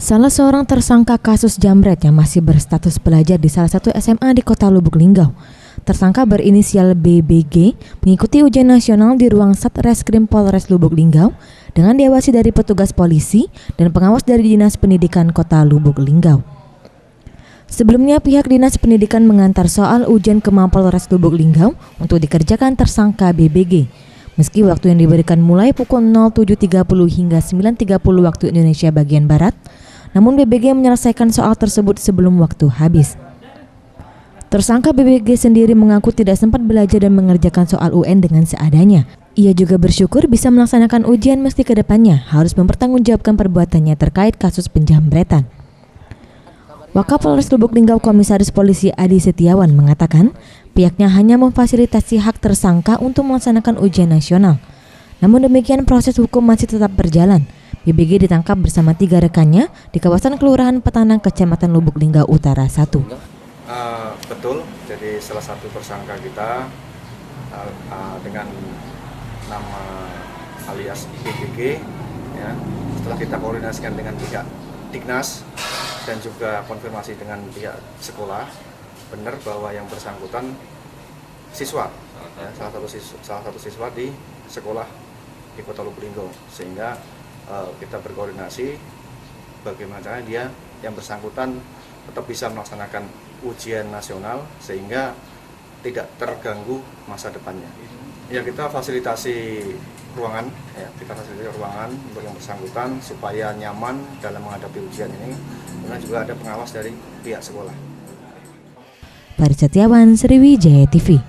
Salah seorang tersangka kasus jambret yang masih berstatus pelajar di salah satu SMA di Kota Lubuk Linggau. Tersangka berinisial BBG mengikuti ujian nasional di ruang Satreskrim Polres Lubuk Linggau dengan diawasi dari petugas polisi dan pengawas dari Dinas Pendidikan Kota Lubuk Linggau. Sebelumnya pihak Dinas Pendidikan mengantar soal ujian ke Mapolres Lubuk Linggau untuk dikerjakan tersangka BBG. Meski waktu yang diberikan mulai pukul 07.30 hingga 9.30 waktu Indonesia bagian Barat, namun BBG menyelesaikan soal tersebut sebelum waktu habis. Tersangka BBG sendiri mengaku tidak sempat belajar dan mengerjakan soal UN dengan seadanya. Ia juga bersyukur bisa melaksanakan ujian meski kedepannya harus mempertanggungjawabkan perbuatannya terkait kasus penjambretan. Wakapolres Lubuk Linggau Komisaris Polisi Adi Setiawan mengatakan pihaknya hanya memfasilitasi hak tersangka untuk melaksanakan ujian nasional. Namun demikian proses hukum masih tetap berjalan. BBG ditangkap bersama 3 rekannya di kawasan Kelurahan Petanang, Kecamatan Lubuk Linggau Utara 1. Betul, jadi salah satu tersangka kita dengan nama alias BBG, ya, setelah kita koordinasikan dengan pihak Dignas dan juga konfirmasi dengan pihak sekolah, benar bahwa yang bersangkutan siswa, ya, salah satu siswa di sekolah di Kota Lubuk Linggau, sehingga kita berkoordinasi bagaimana caranya dia yang bersangkutan tetap bisa melaksanakan ujian nasional sehingga tidak terganggu masa depannya. Ya, kita fasilitasi ruangan, untuk yang bersangkutan supaya nyaman dalam menghadapi ujian ini. Kemudian juga ada pengawas dari pihak sekolah. Farid Setiawan, Sriwijaya TV.